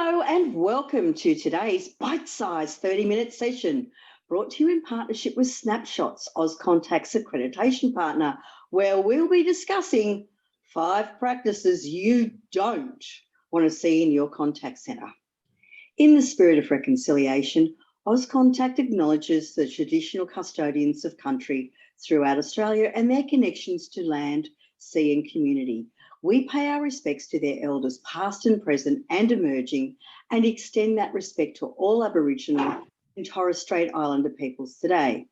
Hello and welcome to today's bite-sized 30-minute session brought to you in partnership with Snapshotz, Auscontact's accreditation partner, where we'll be discussing 5 practices you don't want to see in your contact centre. In the spirit of reconciliation, Auscontact acknowledges the traditional custodians of country throughout Australia and their connections to land, sea and community. We pay our respects to their elders, past and present and emerging, and extend that respect to all Aboriginal and Torres Strait Islander peoples today.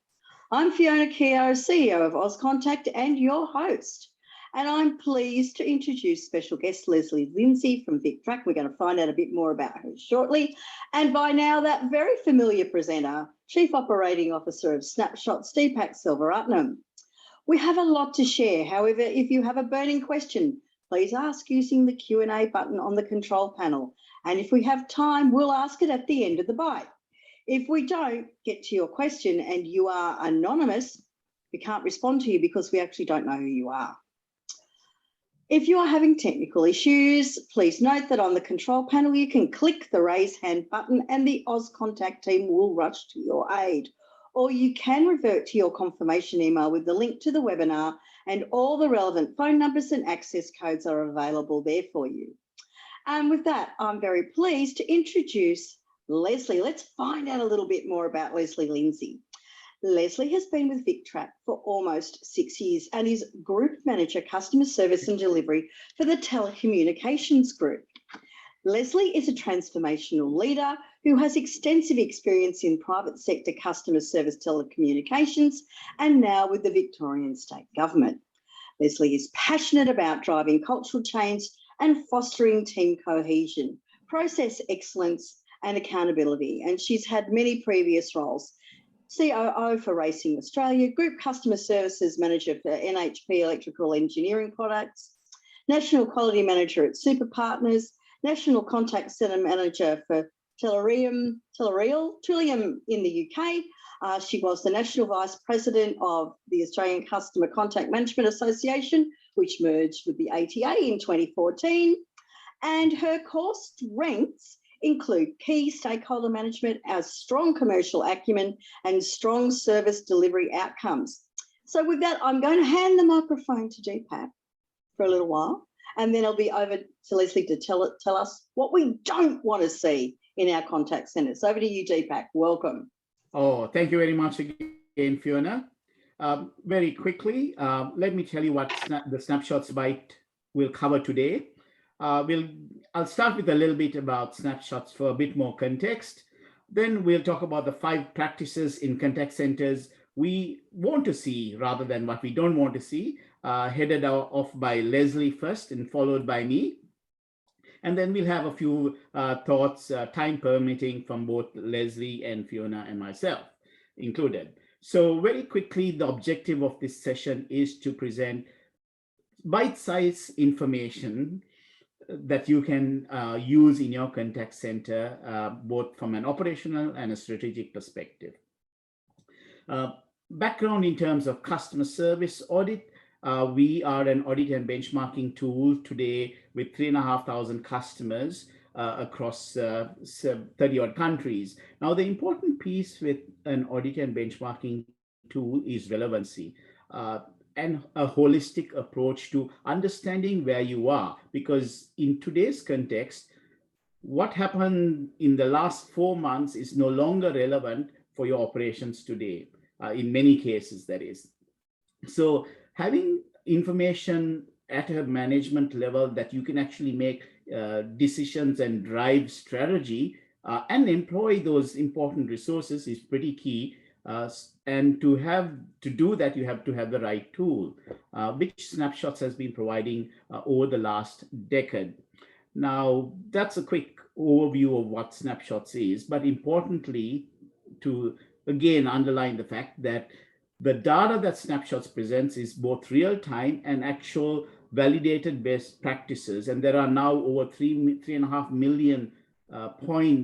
I'm Fiona, Keough, CEO of Auscontact and your host. And I'm pleased to introduce special guest Lindsay from Victrack. We're going to find out a bit more about her shortly. And by now, that very familiar presenter, Chief Operating Officer of Snapshotz, Deepak Selvaratnam. We have a lot to share. However, if you have a burning question, please ask using the Q&A button on the control panel. And if we have time, we'll ask it at the end of the bite. If we don't get to your question and you are anonymous, we can't respond to you because we actually don't know who you are. If you are having technical issues, please note that on the control panel, you can click the raise hand button and the Auscontact team will rush to your aid. Or you can revert to your confirmation email with the link to the webinar, and all the relevant phone numbers and access codes are available there for you. And with that, I'm very pleased to introduce Lesley. Let's find out a little bit more about Lesley Lindsay. Lesley has been with Victrack for almost 6 years and is Group Manager, Customer Service and Delivery for the Telecommunications Group. Lesley is a transformational leader who has extensive experience in private sector customer service telecommunications and now with the Victorian State Government. Lesley is passionate about driving cultural change and fostering team cohesion, process excellence and accountability, and she's had many previous roles. COO for Racing Australia, Group Customer Services Manager for NHP Electrical Engineering Products, National Quality Manager at Super Partners, National Contact Centre Manager for Trillium in the UK. She was the National Vice President of the Australian Customer Contact Management Association, which merged with the ATA in 2014. And her core strengths include key stakeholder management, our strong commercial acumen, and strong service delivery outcomes. So with that, I'm going to hand the microphone to Deepak for a little while, and then I'll be over to Lesley to tell us what we don't want to see in our contact centres. Over to you, Deepak. Welcome. Oh, thank you very much again, Fiona. Very quickly, let me tell you what the Snapshotz Byte will cover today. I'll start with a little bit about Snapshotz for a bit more context. Then we'll talk about the 5 practices in contact centers we want to see rather than what we don't want to see, headed off by Lesley first and followed by me. And then we'll have a few thoughts, time permitting, from both Lesley and Fiona and myself included. So very quickly, the objective of this session is to present bite-sized information that you can use in your contact center, both from an operational and a strategic perspective. Background in terms of customer service audit. We are an audit and benchmarking tool today with 3,500 customers across 30-odd countries. Now, the important piece with an audit and benchmarking tool is relevancy and a holistic approach to understanding where you are, because in today's context, what happened in the last 4 months is no longer relevant for your operations today, in many cases, that is. So having information at a management level that you can actually make decisions and drive strategy and employ those important resources is pretty key. And to do that, you have to have the right tool, which Snapshotz has been providing over the last decade. Now, that's a quick overview of what Snapshotz is, but importantly, to again underline the fact that the data that Snapshotz presents is both real-time and actual validated best practices. And there are now over 3.5 million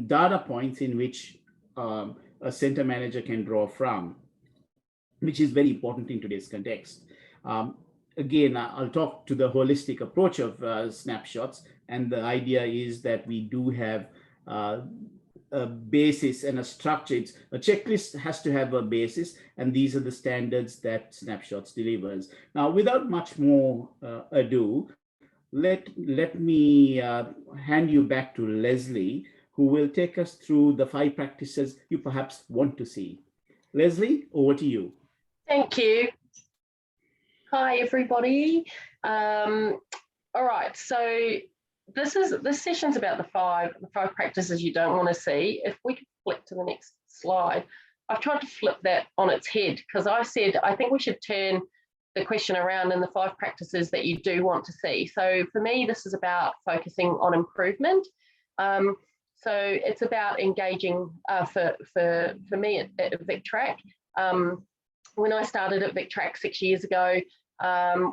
data points in which a center manager can draw from, which is very important in today's context. Again, I'll talk to the holistic approach of Snapshotz, and the idea is that we do have a basis and a structure. It's a checklist has to have a basis, and these are the standards that Snapshotz delivers. Now, without much more ado, let me hand you back to Lesley, who will take us through the 5 practices you perhaps want to see. Lesley, over to you. Thank you. Hi, everybody. All right, so this session's about the five practices you don't want to see. If we could flip to the next slide. I've tried to flip that on its head because I said I think we should turn the question around in the 5 practices that you do want to see. So for me, this is about focusing on improvement. So it's about engaging for me at Victrack. When I started at Victrack 6 years ago,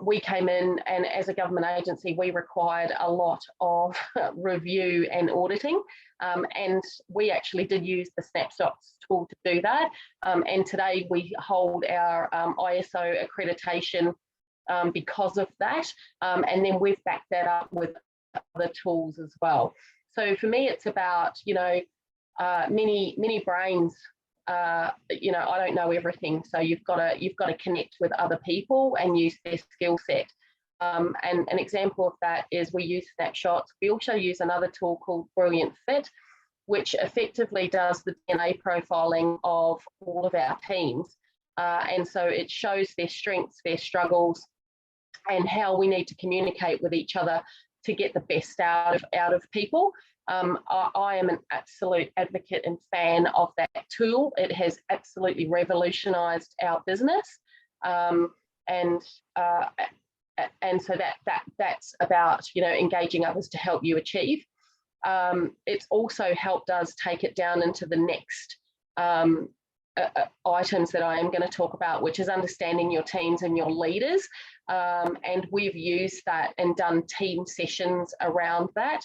we came in, and as a government agency, we required a lot of review and auditing. And we actually did use the Snapshotz tool to do that. And today we hold our ISO accreditation because of that. And then we've backed that up with other tools as well. So for me, it's about, many brains. I don't know everything, so you've got to connect with other people and use their skill set. And an example of that is we use Snapshotz. We also use another tool called Brilliant Fit, which effectively does the DNA profiling of all of our teams. And so it shows their strengths, their struggles, and how we need to communicate with each other to get the best out of people. I am an absolute advocate and fan of that tool. It has absolutely revolutionized our business. And so that's about, engaging others to help you achieve. It's also helped us take it down into the next items that I am going to talk about, which is understanding your teams and your leaders. And we've used that and done team sessions around that.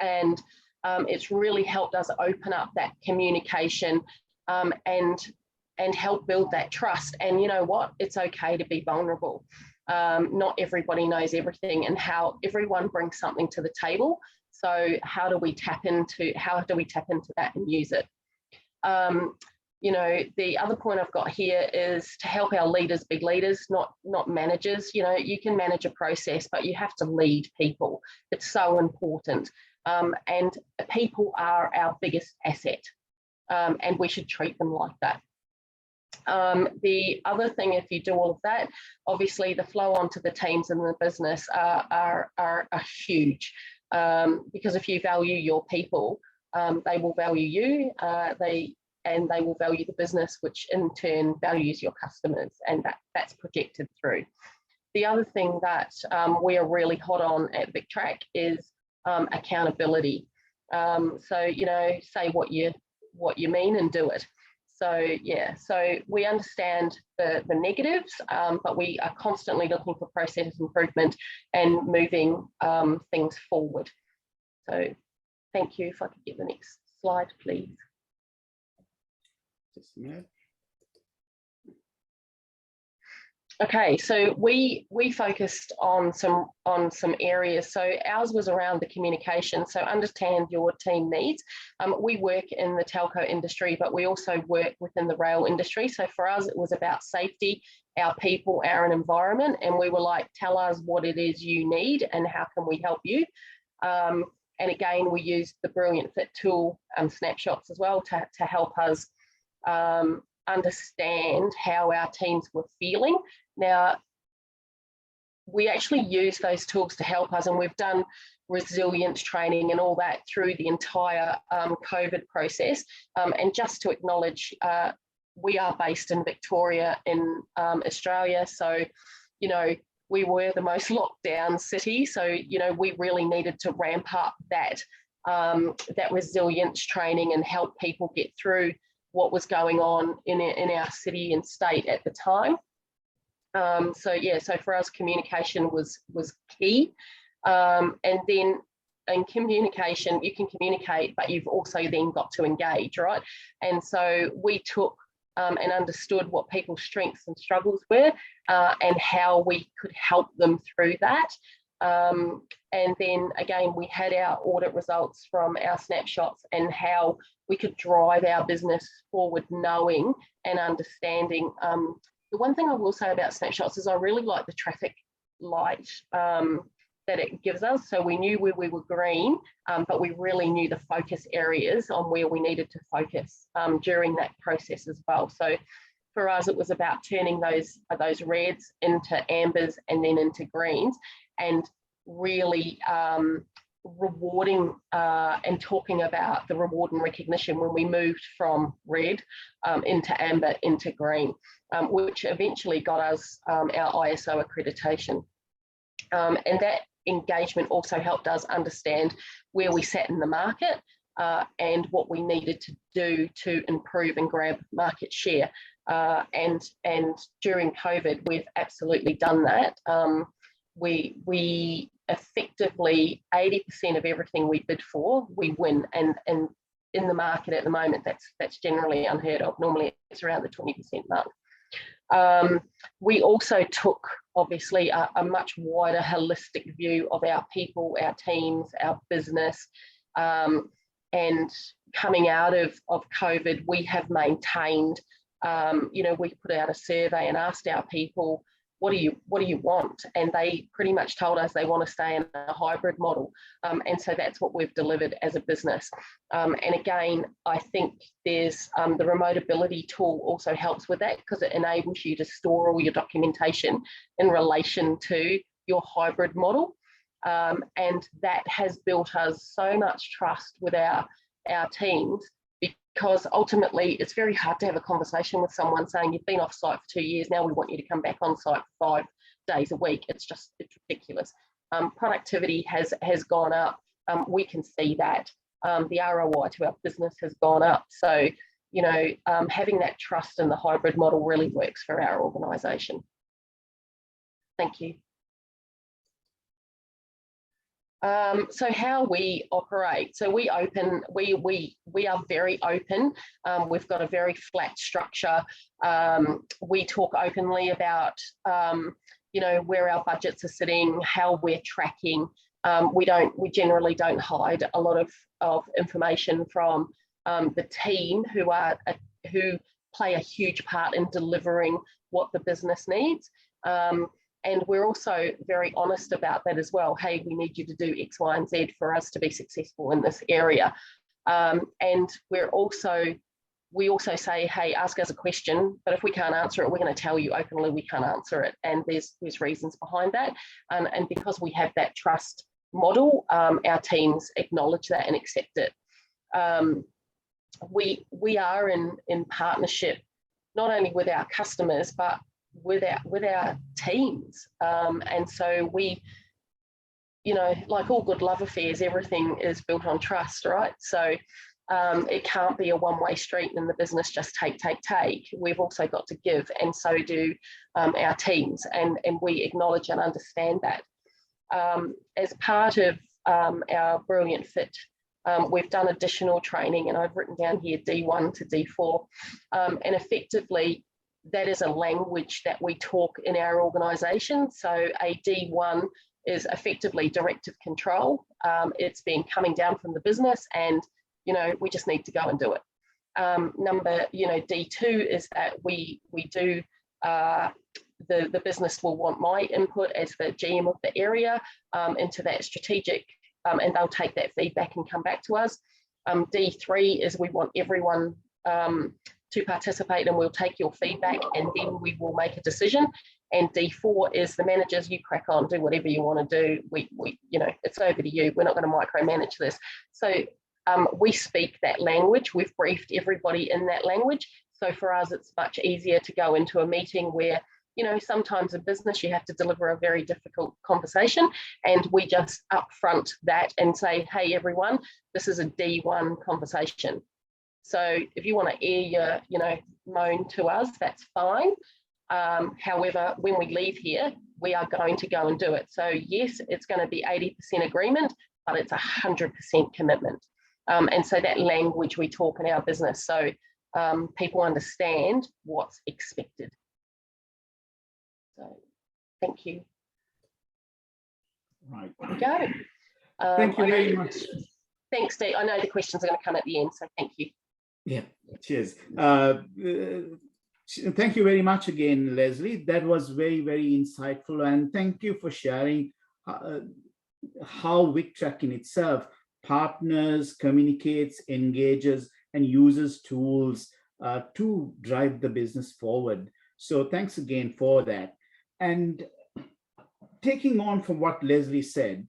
And it's really helped us open up that communication and help build that trust. And you know what? It's okay to be vulnerable. Not everybody knows everything, and how everyone brings something to the table. So how do we tap into that and use it? The other point I've got here is to help our leaders be leaders, not managers. You can manage a process, but you have to lead people. It's so important. And people are our biggest asset, and we should treat them like that. The other thing, if you do all of that, obviously the flow onto the teams and the business are huge, because if you value your people, they will value you, they will value the business, which in turn values your customers, and that's projected through. The other thing that we are really hot on at Victrack is accountability. So say what you mean and do it. So we understand the negatives, but we are constantly looking for process improvement and moving things forward. So thank you. If I could get the next slide, please. Just a minute. Okay, so we focused on some areas. So ours was around the communication. So understand your team needs. We work in the telco industry, but we also work within the rail industry. So for us, it was about safety, our people, our environment, and we were like, tell us what it is you need and how can we help you. And again, we used the Brilliant Fit tool, Snapshotz as well, to help us understand how our teams were feeling. Now, we actually use those tools to help us, and we've done resilience training and all that through the entire COVID process. And just to acknowledge, we are based in Victoria in Australia, so we were the most locked down city, so we really needed to ramp up that resilience training and help people get through what was going on in our city and state at the time. So for us, communication was key. And then in communication, you can communicate, but you've also then got to engage, right? And so we took and understood what people's strengths and struggles were, and how we could help them through that. And then again, we had our audit results from our snapshots and how we could drive our business forward, knowing and understanding. The one thing I will say about snapshots is I really like the traffic light that it gives us. So we knew where we were green, but we really knew the focus areas on where we needed to focus during that process as well. So for us, it was about turning those reds into ambers and then into greens, and really rewarding and talking about the reward and recognition when we moved from red into amber into green, which eventually got us our ISO accreditation. And that engagement also helped us understand where we sat in the market and what we needed to do to improve and grab market share. And during COVID, we've absolutely done that. We effectively 80% of everything we bid for, we win, and in the market at the moment, that's generally unheard of. Normally, it's around the 20% mark. We also took, obviously, a much wider holistic view of our people, our teams, our business, and coming out of COVID, we have maintained. We put out a survey and asked our people, what do you want? And they pretty much told us they want to stay in a hybrid model. And so that's what we've delivered as a business. And again, I think there's the remote ability tool also helps with that, because it enables you to store all your documentation in relation to your hybrid model. And that has built us so much trust with our teams, because ultimately it's very hard to have a conversation with someone saying you've been off site for 2 years, now we want you to come back on site for 5 days a week. It's ridiculous. Productivity has gone up. We can see that. The ROI to our business has gone up. So, having that trust in the hybrid model really works for our organisation. Thank you. So how we operate. So we are very open. We've got a very flat structure. We talk openly about, where our budgets are sitting, how we're tracking. We generally don't hide a lot of information from the team who play a huge part in delivering what the business needs. And we're also very honest about that as well. Hey, we need you to do X, Y, and Z for us to be successful in this area. And we also say, hey, ask us a question, but if we can't answer it, we're going to tell you openly we can't answer it. And there's reasons behind that. And because we have that trust model, our teams acknowledge that and accept it. We are in partnership, not only with our customers, but with our teams. And so we, like all good love affairs, everything is built on trust, right? So it can't be a one-way street in the business, just take. We've also got to give, and so do our teams, and we acknowledge and understand that. As part of our Brilliant Fit, we've done additional training, and I've written down here D1 to D4, and effectively that is a language that we talk in our organisation. So a D1 is effectively directive control. It's been coming down from the business, and we just need to go and do it. D2 is that we do, the business will want my input as the GM of the area into that strategic, and they'll take that feedback and come back to us. D3 is we want everyone to participate, and we'll take your feedback and then we will make a decision. And D4 is the managers, you crack on, do whatever you want to do. We it's over to you. We're not going to micromanage this. So we speak that language. We've briefed everybody in that language. So for us, it's much easier to go into a meeting where, sometimes in business, you have to deliver a very difficult conversation, and we just upfront that and say, hey, everyone, this is a D1 conversation. So if you want to air your, moan to us, that's fine. However, when we leave here, we are going to go and do it. So yes, it's going to be 80% agreement, but it's 100% commitment. And so that language we talk in our business, so people understand what's expected. So thank you. Right. There we go. Thank you very much. Thanks, Dee. I know the questions are going to come at the end, so thank you. Yeah, cheers. Thank you very much again, Lesley. That was very, very insightful. And thank you for sharing how Victrack in itself partners, communicates, engages, and uses tools to drive the business forward. So thanks again for that. And taking on from what Lesley said,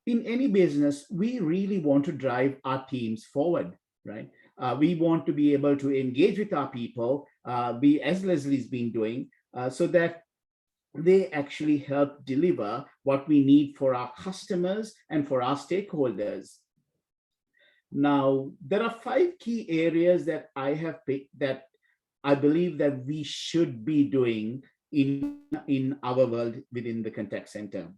in any business, we really want to drive our teams forward, right? We want to be able to engage with our people, as Lesley's been doing, so that they actually help deliver what we need for our customers and for our stakeholders. Now, there are 5 key areas that I have picked that I believe that we should be doing in our world within the contact center.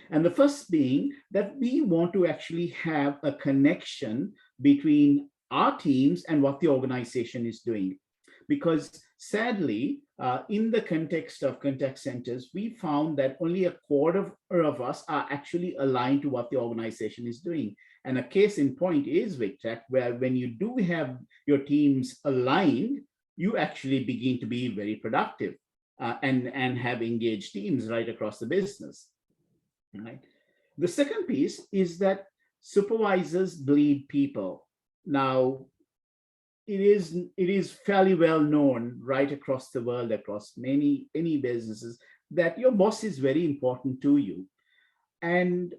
And the first being that we want to actually have a connection between our teams and what the organization is doing. Because sadly, in the context of contact centers, we found that only a quarter of us are actually aligned to what the organization is doing. And a case in point is Victrack, where when you do have your teams aligned, you actually begin to be very productive and have engaged teams right across the business. Right. The second piece is that supervisors bleed people. Now, it is fairly well known right across the world, across many businesses, that your boss is very important to you. And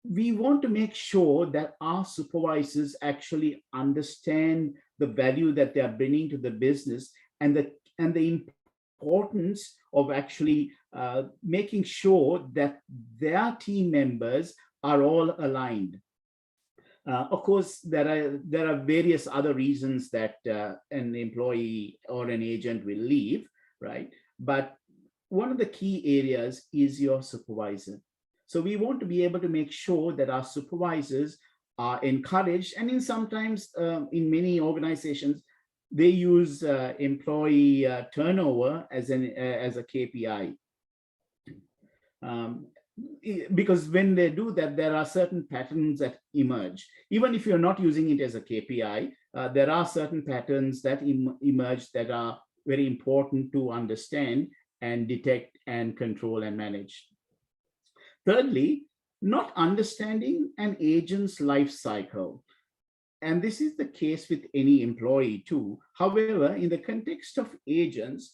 we want to make sure that our supervisors actually understand the value that they are bringing to the business and the importance of actually making sure that their team members are all aligned. Of course, there are various other reasons that an employee or an agent will leave, right? But one of the key areas is your supervisor. So we want to be able to make sure that our supervisors are encouraged, and sometimes in many organizations, they use employee turnover as a KPI. Because when they do that, there are certain patterns that emerge. Even if you're not using it as a KPI, there are certain patterns that emerge that are very important to understand and detect and control and manage. Thirdly, not understanding an agent's life cycle. And this is the case with any employee too. However, in the context of agents,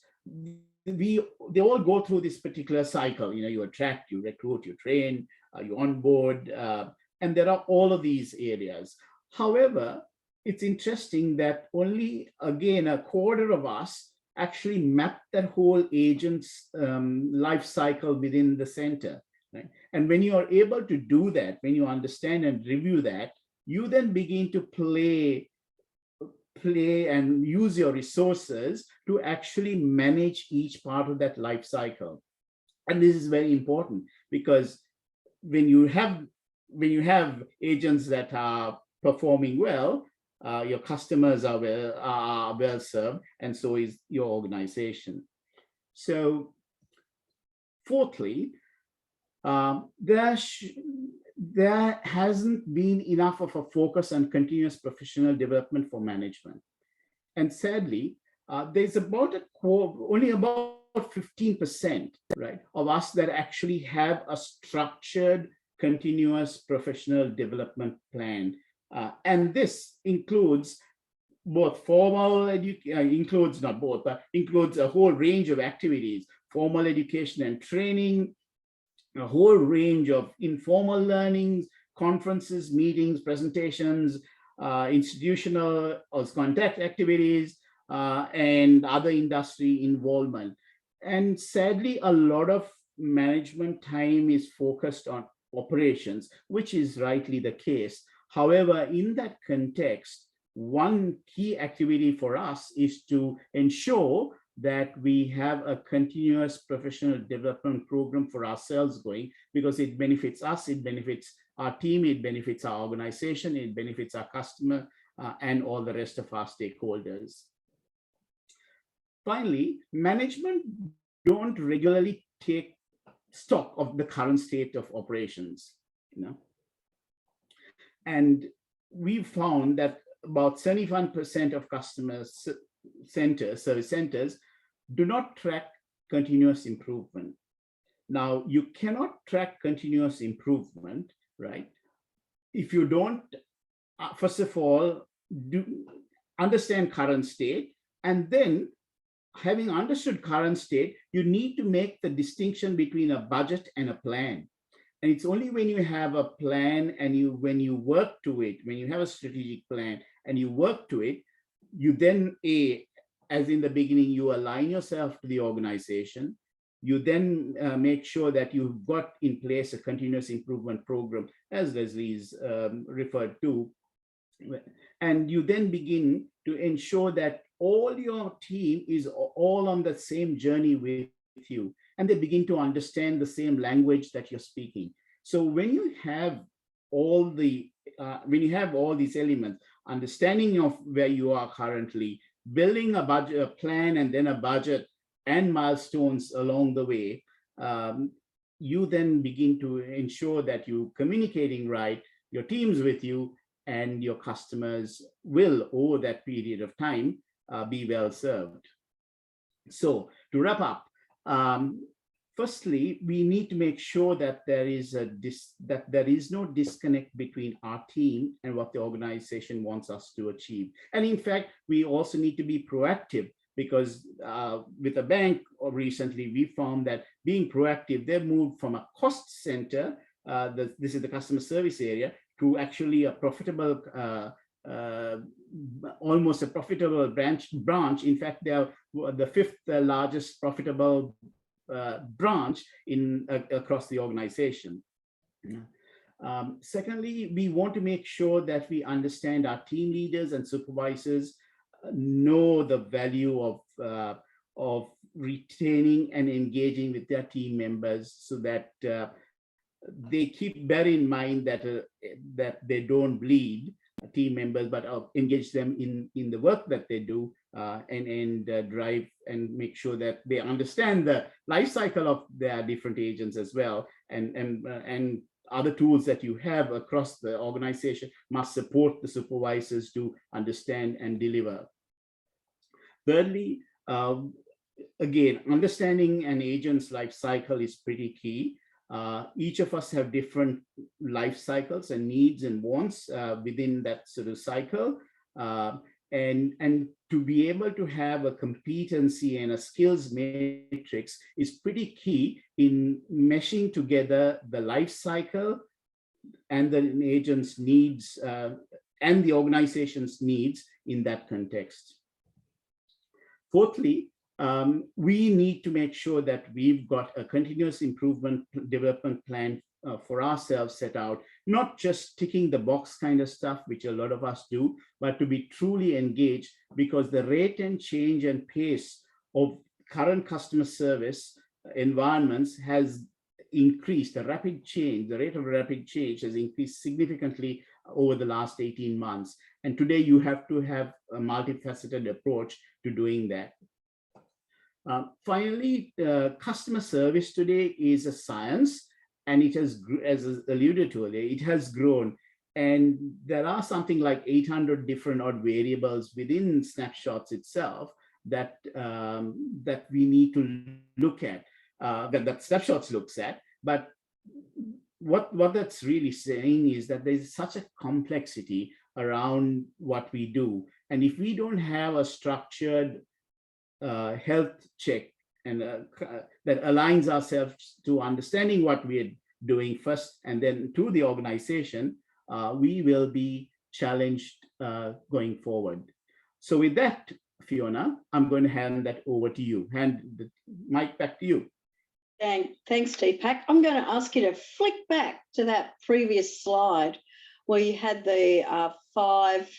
they all go through this particular cycle. You know, you attract, you recruit, you train, you onboard, and there are all of these areas. However, it's interesting that only, again, a quarter of us actually map that whole agent's life cycle within the center. Right? And when you are able to do that, when you understand and review that, you then begin to play and use your resources to actually manage each part of that life cycle. And this is very important, because when you have agents that are performing well, your customers are well served, and so is your organization. So fourthly, there hasn't been enough of a focus on continuous professional development for management. And sadly, there's only about 15%, right, of us that actually have a structured, continuous professional development plan. And this includes both formal includes not both, but includes a whole range of activities, formal education and training, a whole range of informal learnings, conferences, meetings, presentations, institutional contact activities, and other industry involvement. And sadly, a lot of management time is focused on operations, which is rightly the case. However, in that context, one key activity for us is to ensure that we have a continuous professional development program for ourselves going, because it benefits us, it benefits our team, it benefits our organization, it benefits our customer, and all the rest of our stakeholders. Finally, management don't regularly take stock of the current state of operations, And we found that about 71% of customers service centers do not track continuous improvement. Now, you cannot track continuous improvement, right? If you don't, first of all, understand current state, and then having understood current state, you need to make the distinction between a budget and a plan. And it's only when you have a plan and when you work to it, when you have a strategic plan and you work to it, you then, as in the beginning, you align yourself to the organization. You then make sure that you've got in place a continuous improvement program, as Lesley's referred to. And you then begin to ensure that all your team is all on the same journey with you, and they begin to understand the same language that you're speaking. So when you have all these elements, understanding of where you are currently, building a budget, a plan, and then a budget and milestones along the way, you then begin to ensure that you're communicating right, your team's with you, and your customers will, over that period of time, be well served. So to wrap up, firstly, we need to make sure that there is no disconnect between our team and what the organization wants us to achieve. And in fact, we also need to be proactive, because with a bank recently, we found that being proactive, they moved from a cost center, this is the customer service area, to actually a profitable, almost a profitable branch. In fact, they are the 5th largest profitable branch across the organization. Secondly, we want to make sure that we understand our team leaders and supervisors know the value of retaining and engaging with their team members, so that they bear in mind that they don't bleed team members, but engage them in the work that they do, and drive and make sure that they understand the life cycle of their different agents as well, and other tools that you have across the organization must support the supervisors to understand and deliver. Thirdly, again, understanding an agent's life cycle is pretty key. Each of us have different life cycles and needs and wants within that sort of cycle. And to be able to have a competency and a skills matrix is pretty key in meshing together the life cycle and the agent's needs and the organization's needs in that context. Fourthly, we need to make sure that we've got a continuous improvement development plan for ourselves set out, not just ticking the box kind of stuff, which a lot of us do, but to be truly engaged, because the rate and change and pace of current customer service environments has increased. The rate of rapid change has increased significantly over the last 18 months. And today you have to have a multifaceted approach to doing that. Finally, customer service today is a science, and it has, as alluded to earlier, it has grown. And there are something like 800 different odd variables within Snapshotz itself that that we need to look at, that Snapshotz looks at. But what that's really saying is that there's such a complexity around what we do. And if we don't have a structured health check and that aligns ourselves to understanding what we're doing first and then to the organization, we will be challenged going forward. So with that, Fiona, I'm going to hand that over to you. Hand the mic back to you. Thanks, Deepak. I'm going to ask you to flick back to that previous slide where you had the 5,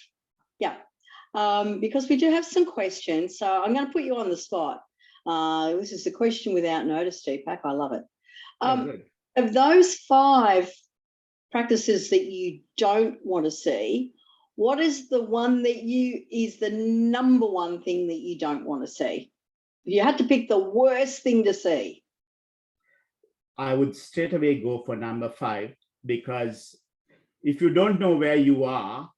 because we do have some questions. So I'm going to put you on the spot. This is a question without notice, Deepak. I love it. Of those 5 practices that you don't want to see, what is the one that is the number one thing that you don't want to see? If you had to pick the worst thing to see. I would straight away go for number 5, because if you don't know where you are,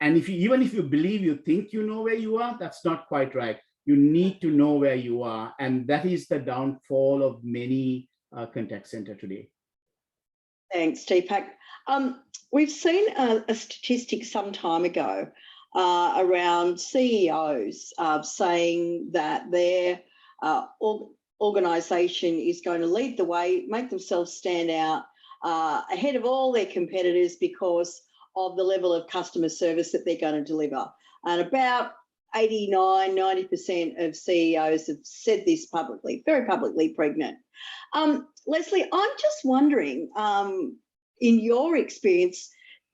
and even if you believe you think you know where you are, that's not quite right. You need to know where you are. And that is the downfall of many contact center today. Thanks, Deepak. We've seen a statistic some time ago around CEOs saying that their organisation is going to lead the way, make themselves stand out ahead of all their competitors because of the level of customer service that they're going to deliver. And about 89–90% of CEOs have said this publicly, very publicly pregnant. Lesley, I'm just wondering, in your experience,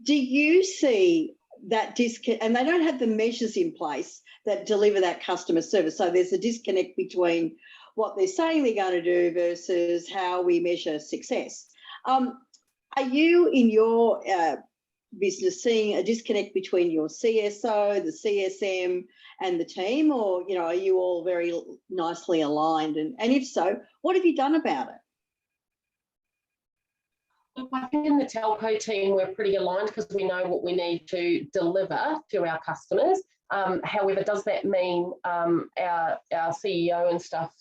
do you see that disconnect, and they don't have the measures in place that deliver that customer service, so there's a disconnect between what they're saying they're going to do versus how we measure success. Are you, in your business, seeing a disconnect between your CSO, the CSM and the team, or are you all very nicely aligned? And if so, what have you done about it? Look, I think in the telco team, we're pretty aligned because we know what we need to deliver to our customers. However, does that mean our CEO and stuff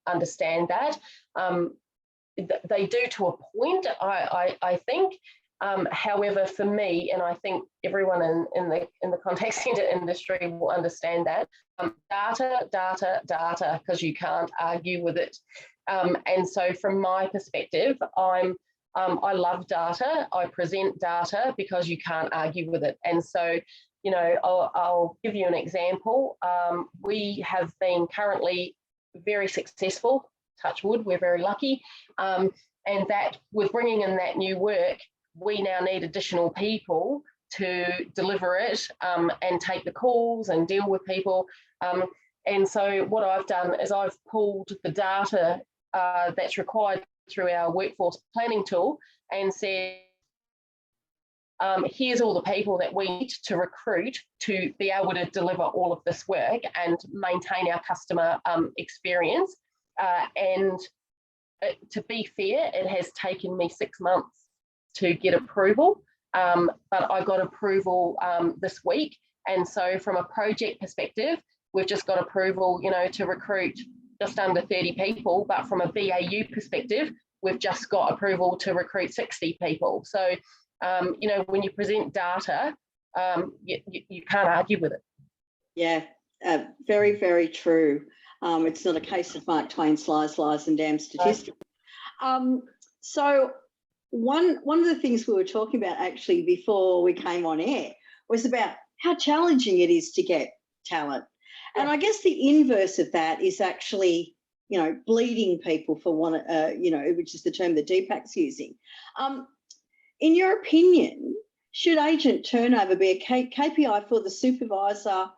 understand that? They do to a point, I think. However, for me, and I think everyone in the contact center industry will understand that, data, because you can't argue with it. And so from my perspective, I love data. I present data because you can't argue with it. And so, I'll give you an example. We have been currently very successful, touch wood, we're very lucky. And that with bringing in that new work, we now need additional people to deliver it and take the calls and deal with people. And so what I've done is I've pulled the data that's required through our workforce planning tool and said, here's all the people that we need to recruit to be able to deliver all of this work and maintain our customer experience. And to be fair, it has taken me 6 months to get approval, but I got approval this week. And so from a project perspective, we've just got approval, to recruit just under 30 people, but from a BAU perspective, we've just got approval to recruit 60 people. So, when you present data, you can't argue with it. Yeah, very, very true. It's not a case of Mark Twain's lies, and damn statistics. So one of the things we were talking about actually before we came on air was about how challenging it is to get talent. And I guess the inverse of that is actually, bleeding people for one, which is the term that Deepak's using. In your opinion, should agent turnover be a KPI for the supervisor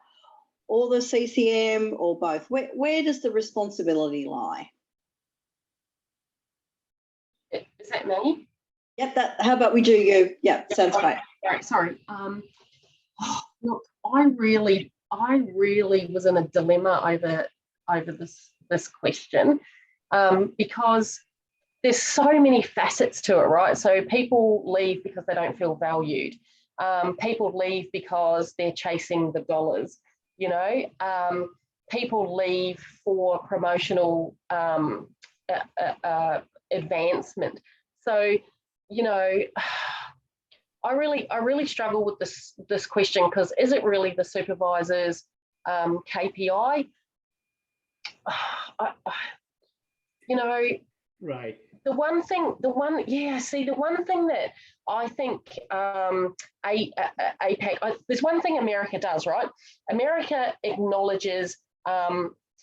or the CCM or both? Where does the responsibility lie? Is that me? Yep. How about we do you? Yeah, sounds great. Right, sorry. Look, I really was in a dilemma over this question because there's so many facets to it, right? So people leave because they don't feel valued. People leave because they're chasing the dollars. People leave for promotional advancement. So, I really struggle with this question because is it really the supervisor's KPI? Right. The one thing that I think APAC, there's one thing America does, right? America acknowledges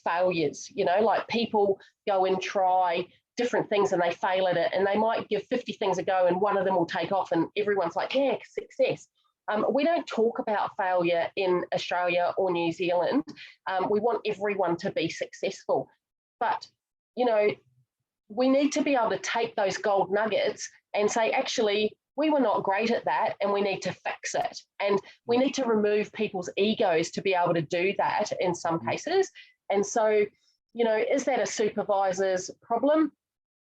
failures, like people go and try different things and they fail at it and they might give 50 things a go and one of them will take off and everyone's like, yeah, success. We don't talk about failure in Australia or New Zealand. We want everyone to be successful. But, we need to be able to take those gold nuggets and say, actually, we were not great at that and we need to fix it. And we need to remove people's egos to be able to do that in some cases. And so, is that a supervisor's problem?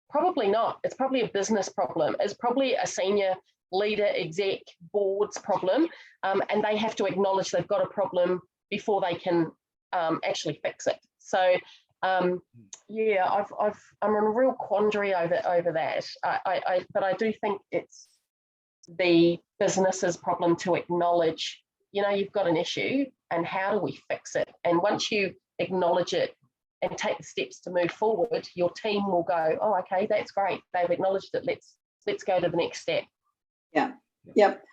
Probably not. It's probably a business problem. It's probably a senior leader, exec, board's problem, and they have to acknowledge they've got a problem before they can actually fix it. So yeah, I'm in a real quandary over that. But I do think it's the business's problem to acknowledge, you know, you've got an issue and how do we fix it? And once you acknowledge it and take the steps to move forward, your team will go, oh, okay, that's great. They've acknowledged it. Let's go to the next step. Yeah. Yep.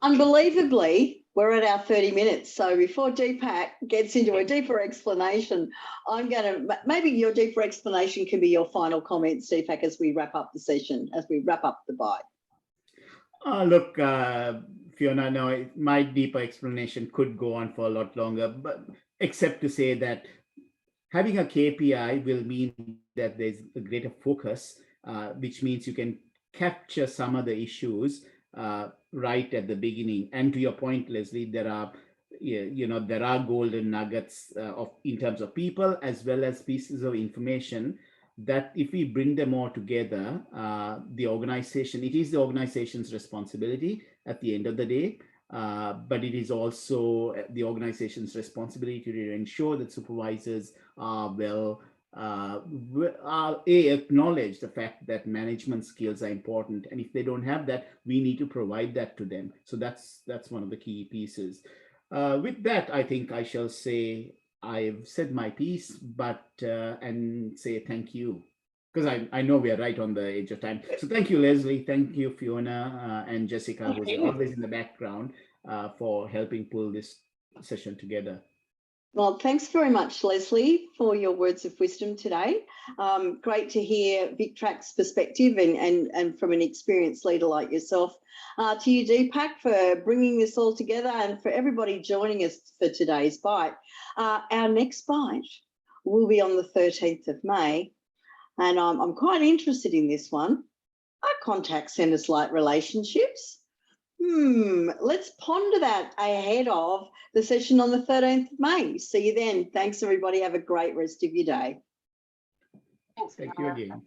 Unbelievably, we're at our 30 minutes. So before Deepak gets into a deeper explanation, I'm going to, maybe your deeper explanation can be your final comments, Deepak, as we wrap up the session, as we wrap up the Byte. Look, Fiona, no, my deeper explanation could go on for a lot longer, but except to say that having a KPI will mean that there's a greater focus, which means you can capture some of the issues right at the beginning. And to your point, Lesley, there are, there are golden nuggets in terms of people as well as pieces of information that if we bring them all together, it is the organization's responsibility at the end of the day. But it is also the organization's responsibility to ensure that supervisors are acknowledge the fact that management skills are important, and if they don't have that, we need to provide that to them. So that's one of the key pieces. With that, I think I shall say I've said my piece, but and say thank you, because I know we are right on the edge of time. So thank you, Lesley. Thank you, Fiona and Jessica, who's always in the background for helping pull this session together. Well, thanks very much, Lesley, for your words of wisdom today. Great to hear Victrack's perspective and from an experienced leader like yourself. To you, Deepak, for bringing this all together, and for everybody joining us for today's Byte. Our next Byte will be on the 13th of May, and I'm quite interested in this one. Are contact centres like relationships? Let's ponder that ahead of the session on the 13th of May. See you then. Thanks, everybody. Have a great rest of your day. Thanks. Thank you again.